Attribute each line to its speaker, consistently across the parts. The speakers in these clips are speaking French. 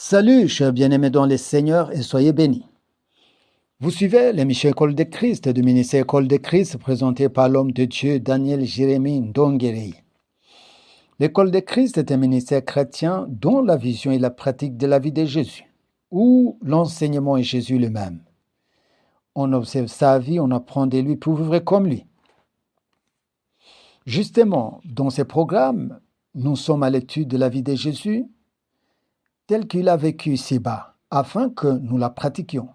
Speaker 1: Salut, chers bien-aimés dans le Seigneur, et soyez bénis. Vous suivez l'émission École de Christ du ministère École de Christ présenté par l'homme de Dieu Daniel Jérémie Ndonguéré. L'École de Christ est un ministère chrétien dont la vision est la pratique de la vie de Jésus, où l'enseignement est Jésus lui-même. On observe sa vie, on apprend de lui pour vivre comme lui. Justement, dans ces programmes, nous sommes à l'étude de la vie de Jésus tel qu'il a vécu ici-bas, afin que nous la pratiquions.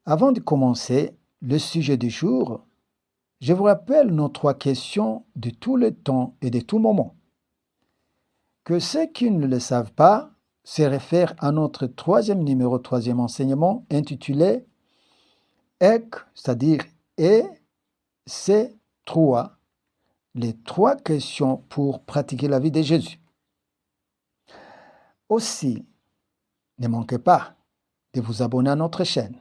Speaker 1: Avant de commencer le sujet du jour, je vous rappelle nos 3 questions de tout le temps et de tout moment. Que ceux qui ne le savent pas se réfèrent à notre 3e enseignement intitulé EC, c'est-à-dire et c'est 3, les 3 questions pour pratiquer la vie de Jésus. Aussi, ne manquez pas de vous abonner à notre chaîne,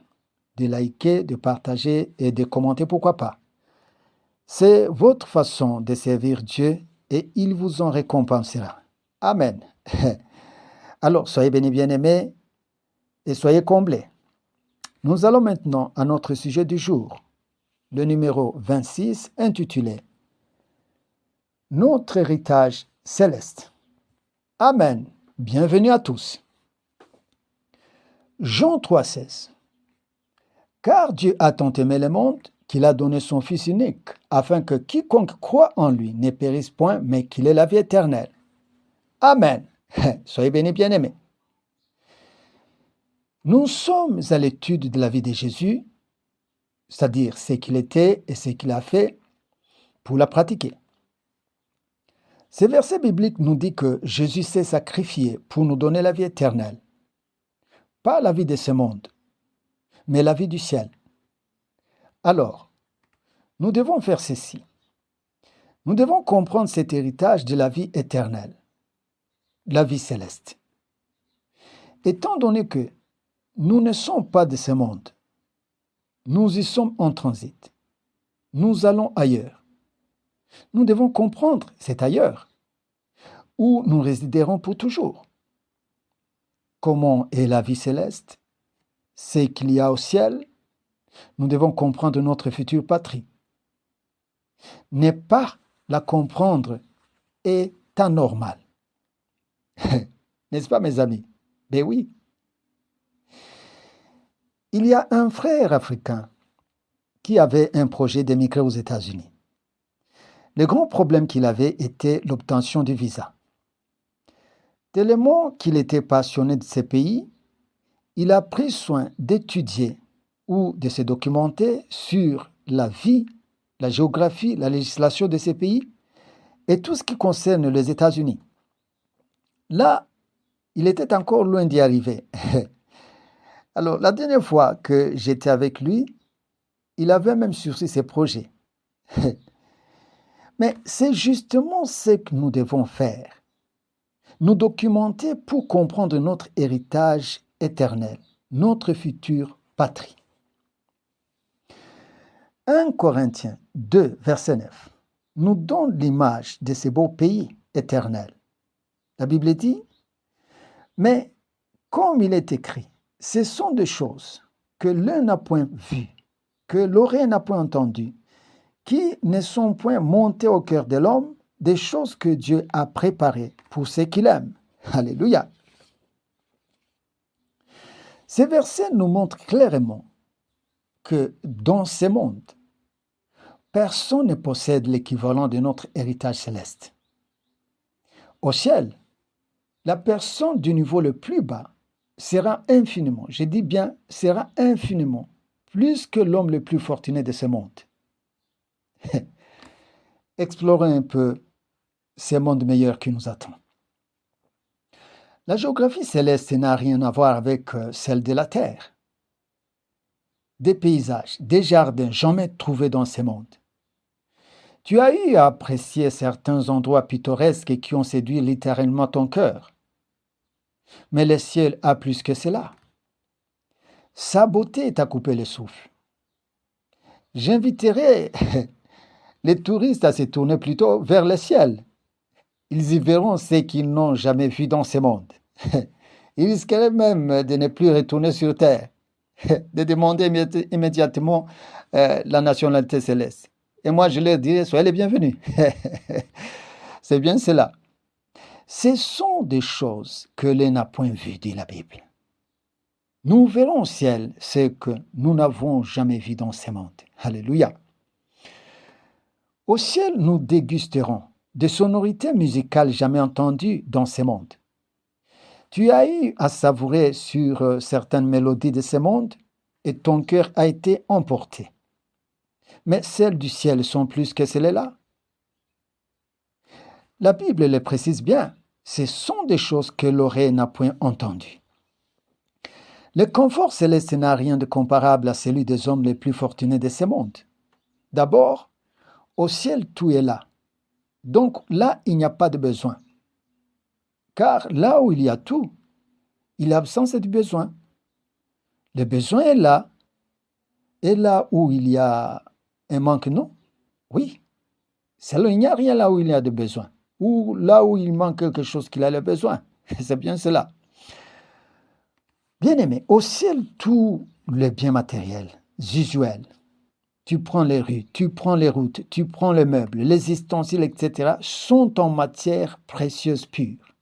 Speaker 1: de liker, de partager et de commenter, pourquoi pas. C'est votre façon de servir Dieu et il vous en récompensera. Amen. Alors, soyez bénis, bien-aimés, et soyez comblés. Nous allons maintenant à notre sujet du jour, le numéro 26, intitulé « Notre héritage céleste ». Amen. Bienvenue à tous. Jean 3,16. Car Dieu a tant aimé le monde qu'il a donné son Fils unique, afin que quiconque croit en lui ne périsse point, mais qu'il ait la vie éternelle. Amen. Soyez bénis, bien-aimés. Nous sommes à l'étude de la vie de Jésus, c'est-à-dire ce qu'il était et ce qu'il a fait pour la pratiquer. Ce verset biblique nous dit que Jésus s'est sacrifié pour nous donner la vie éternelle. Pas la vie de ce monde, mais la vie du ciel. Alors, nous devons faire ceci. Nous devons comprendre cet héritage de la vie éternelle, la vie céleste. Étant donné que nous ne sommes pas de ce monde, nous y sommes en transit. Nous allons ailleurs. Nous devons comprendre cet ailleurs, où nous résiderons pour toujours. Comment est la vie céleste? Ce qu'il y a au ciel? Nous devons comprendre notre future patrie. Ne pas la comprendre est anormal. N'est-ce pas, mes amis? Ben oui. Il y a un frère africain qui avait un projet d'émigrer aux États-Unis. Le grand problème qu'il avait était l'obtention du visa. Tellement qu'il était passionné de ces pays, il a pris soin d'étudier ou de se documenter sur la vie, la géographie, la législation de ces pays et tout ce qui concerne les États-Unis. Là, il était encore loin d'y arriver. Alors, la dernière fois que j'étais avec lui, il avait même sursis ses projets. Mais c'est justement ce que nous devons faire. Nous documenter pour comprendre notre héritage éternel, notre future patrie. 1 Corinthiens 2, verset 9, nous donne l'image de ce beau pays éternel. La Bible dit, « Mais comme il est écrit, ce sont des choses que l'un n'a point vues, que l'oreille n'a point entendues, qui ne sont point montées au cœur de l'homme, des choses que Dieu a préparées pour ceux qu'il aime. » Alléluia. Ces versets nous montrent clairement que dans ce monde, personne ne possède l'équivalent de notre héritage céleste. Au ciel, la personne du niveau le plus bas sera infiniment, je dis bien, sera infiniment plus que l'homme le plus fortuné de ce monde. Explorons un peu ce monde meilleur qui nous attend. La géographie céleste n'a rien à voir avec celle de la terre. Des paysages, des jardins jamais trouvés dans ce monde. Tu as eu à apprécier certains endroits pittoresques qui ont séduit littéralement ton cœur. Mais le ciel a plus que cela. Sa beauté t'a coupé le souffle. J'inviterai les touristes à se tourner plutôt vers le ciel. Ils y verront ce qu'ils n'ont jamais vu dans ce monde. il risquerait même de ne plus retourner sur terre, de demander immédiatement la nationalité céleste. Et moi, je leur dirais, soyez les bienvenus. C'est bien cela. Ce sont des choses que l'on n'a point vues, dit la Bible. Nous verrons au ciel ce que nous n'avons jamais vu dans ce monde. Alléluia. Au ciel, nous dégusterons des sonorités musicales jamais entendues dans ce monde. Tu as eu à savourer sur certaines mélodies de ce monde et ton cœur a été emporté. Mais celles du ciel sont plus que celles-là. La Bible le précise bien, ce sont des choses que l'oreille n'a point entendues. Le confort céleste n'a rien de comparable à celui des hommes les plus fortunés de ce monde. D'abord, au ciel, tout est là. Donc là, il n'y a pas de besoin. Car là où il y a tout, il y a absence du besoin. Le besoin est là. Et là où il y a un manque, non? Oui. C'est là, il n'y a rien là où il y a de besoin. Ou là où il manque quelque chose qu'il a le besoin. C'est bien cela. Bien-aimé, au ciel, tous les biens matériels, usuels, tu prends les rues, tu prends les routes, tu prends les meubles, les ustensiles, etc., sont en matière précieuse pure.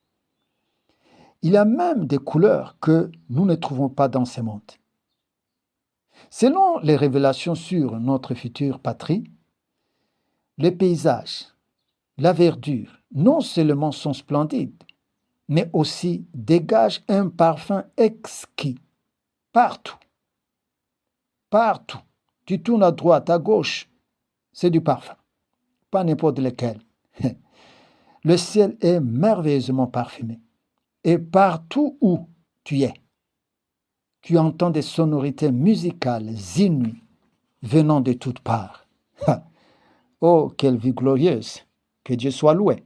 Speaker 1: Il y a même des couleurs que nous ne trouvons pas dans ce monde. Selon les révélations sur notre future patrie, les paysages, la verdure, non seulement sont splendides, mais aussi dégagent un parfum exquis. Partout. Partout. Tu tournes à droite, à gauche, c'est du parfum. Pas n'importe lequel. Le ciel est merveilleusement parfumé. Et partout où tu es, tu entends des sonorités musicales inouïes venant de toutes parts. Oh, quelle vie glorieuse! Que Dieu soit loué.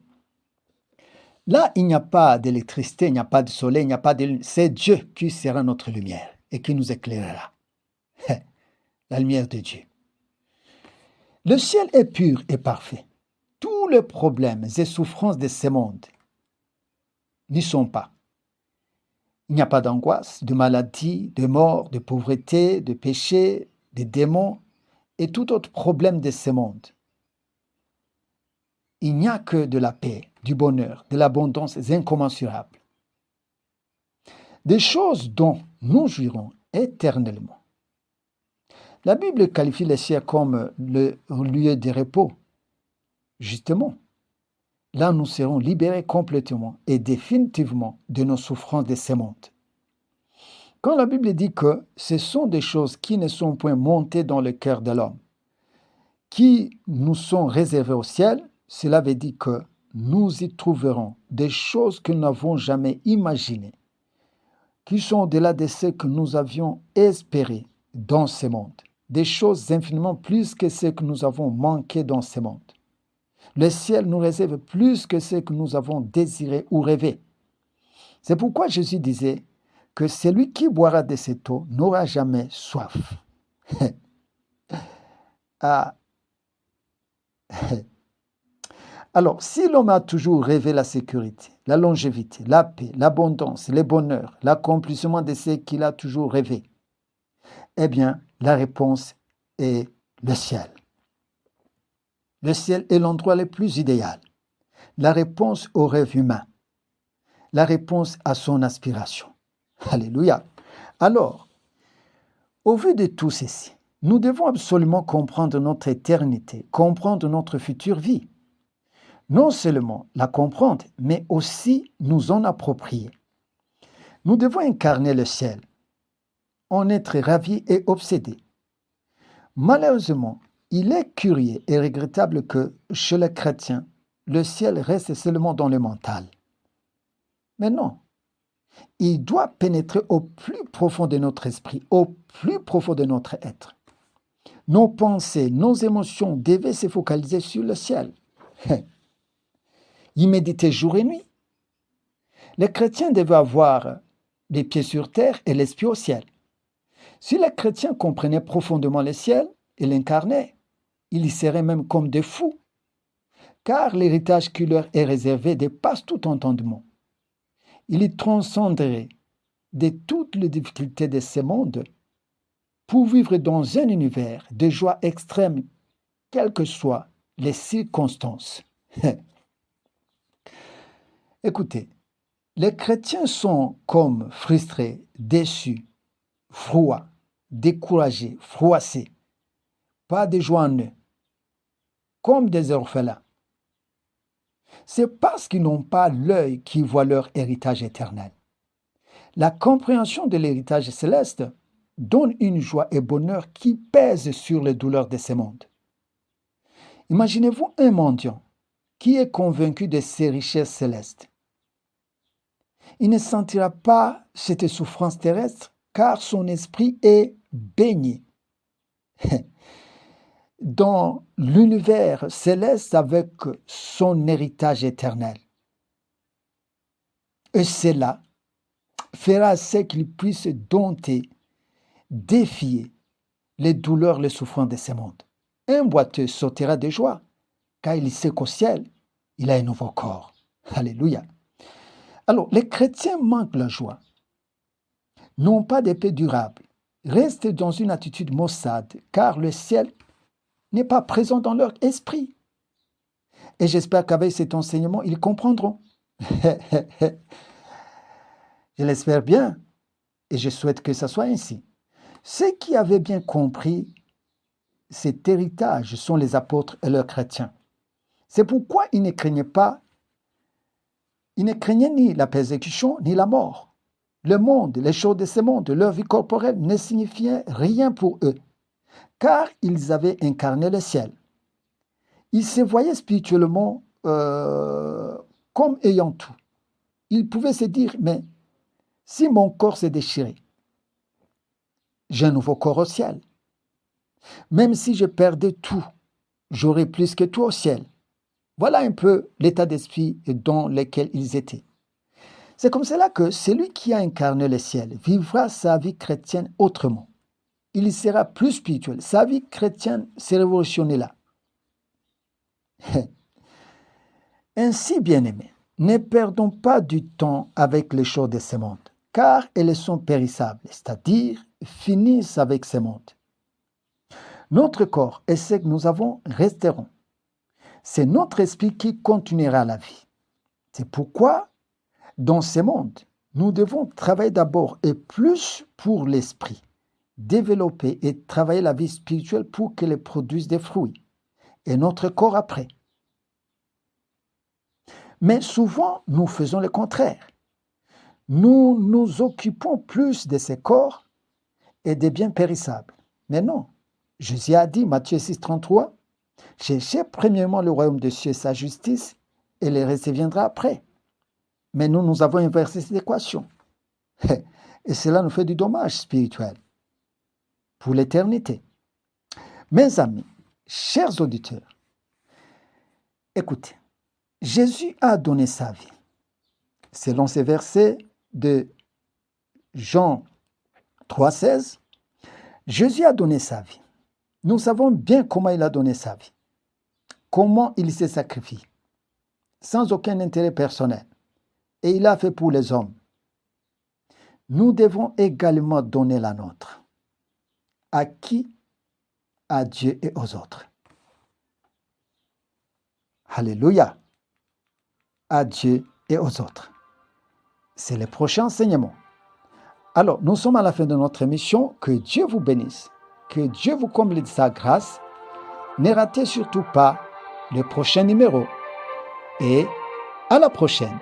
Speaker 1: Là, il n'y a pas d'électricité, il n'y a pas de soleil, il n'y a pas de lune. C'est Dieu qui sera notre lumière et qui nous éclairera. La lumière de Dieu. Le ciel est pur et parfait. Tous les problèmes et souffrances de ce monde n'y sont pas. Il n'y a pas d'angoisse, de maladie, de mort, de pauvreté, de péché, de démons et tout autre problème de ce monde. Il n'y a que de la paix, du bonheur, de l'abondance incommensurables. Des choses dont nous jouirons éternellement. La Bible qualifie le ciel comme le lieu de repos. Justement, là nous serons libérés complètement et définitivement de nos souffrances de ce monde. Quand la Bible dit que ce sont des choses qui ne sont point montées dans le cœur de l'homme, qui nous sont réservées au ciel, cela veut dire que nous y trouverons des choses que nous n'avons jamais imaginées, qui sont au-delà de ce que nous avions espéré dans ce monde, des choses infiniment plus que ce que nous avons manqué dans ce monde. Le ciel nous réserve plus que ce que nous avons désiré ou rêvé. C'est pourquoi Jésus disait que celui qui boira de cette eau n'aura jamais soif. Ah. Alors, si l'homme a toujours rêvé la sécurité, la longévité, la paix, l'abondance, le bonheur, l'accomplissement de ce qu'il a toujours rêvé, eh bien, la réponse est le ciel. Le ciel est l'endroit le plus idéal. La réponse au rêve humain. La réponse à son aspiration. Alléluia. Alors, au vu de tout ceci, nous devons absolument comprendre notre éternité, comprendre notre future vie. Non seulement la comprendre, mais aussi nous en approprier. Nous devons incarner le ciel, en être ravis et obsédés. Malheureusement, il est curieux et regrettable que, chez les chrétiens, le ciel reste seulement dans le mental. Mais non, il doit pénétrer au plus profond de notre esprit, au plus profond de notre être. Nos pensées, nos émotions devaient se focaliser sur le ciel. Y méditer jour et nuit. Les chrétiens devaient avoir les pieds sur terre et l'esprit au ciel. Si les chrétiens comprenaient profondément le ciel et l'incarnaient, ils y seraient même comme des fous, car l'héritage qui leur est réservé dépasse tout entendement. Il y transcenderait de toutes les difficultés de ce monde pour vivre dans un univers de joie extrême, quelles que soient les circonstances. Écoutez, les chrétiens sont comme frustrés, déçus, froids, découragés, froissés, pas de joie en eux, comme des orphelins. C'est parce qu'ils n'ont pas l'œil qui voit leur héritage éternel. La compréhension de l'héritage céleste donne une joie et bonheur qui pèsent sur les douleurs de ce monde. Imaginez-vous un mendiant qui est convaincu de ses richesses célestes. Il ne sentira pas cette souffrance terrestre car son esprit est baigné dans l'univers céleste avec son héritage éternel. Et cela fera ce qu'il puisse dompter, défier les douleurs, les souffrances de ce monde. Un boiteux sautera de joie, car il sait qu'au ciel, il a un nouveau corps. Alléluia. Alors, les chrétiens manquent la joie, n'ont pas de paix durable, restent dans une attitude maussade, car le ciel n'est pas présent dans leur esprit. Et j'espère qu'avec cet enseignement, ils comprendront. Je l'espère bien, et je souhaite que ça soit ainsi. Ceux qui avaient bien compris cet héritage sont les apôtres et leurs chrétiens. C'est pourquoi ils ne craignaient ni la persécution ni la mort. Le monde, les choses de ce monde, leur vie corporelle ne signifiaient rien pour eux, car ils avaient incarné le ciel. Ils se voyaient spirituellement comme ayant tout. Ils pouvaient se dire, mais si mon corps s'est déchiré, j'ai un nouveau corps au ciel. Même si je perdais tout, j'aurais plus que tout au ciel. Voilà un peu l'état d'esprit dans lequel ils étaient. C'est comme cela que celui qui a incarné le ciel vivra sa vie chrétienne autrement. Il sera plus spirituel. Sa vie chrétienne se révolutionnera. Ainsi, bien-aimés, ne perdons pas du temps avec les choses de ce monde, car elles sont périssables, c'est-à-dire finissent avec ce monde. Notre corps et ce que nous avons resteront. C'est notre esprit qui continuera la vie. C'est pourquoi, dans ce monde, nous devons travailler d'abord et plus pour l'esprit, développer et travailler la vie spirituelle pour qu'elle produise des fruits, et notre corps après. Mais souvent, nous faisons le contraire. Nous nous occupons plus de ce corps et des biens périssables. Mais non, Jésus a dit, Matthieu 6, 33, « Cherchez premièrement le royaume de Dieu et sa justice, et le reste viendra après. » Mais nous avons inversé cette équation. Et cela nous fait du dommage spirituel pour l'éternité. Mes amis, chers auditeurs, écoutez, Jésus a donné sa vie. Selon ces versets de Jean 3,16, Jésus a donné sa vie. Nous savons bien comment il a donné sa vie, comment il s'est sacrifié, sans aucun intérêt personnel. Et il a fait pour les hommes. Nous devons également donner la nôtre. À qui? À Dieu et aux autres. Alléluia. À Dieu et aux autres. C'est le prochain enseignement. Alors, nous sommes à la fin de notre émission. Que Dieu vous bénisse. Que Dieu vous comble de sa grâce. Ne ratez surtout pas le prochain numéro. Et à la prochaine.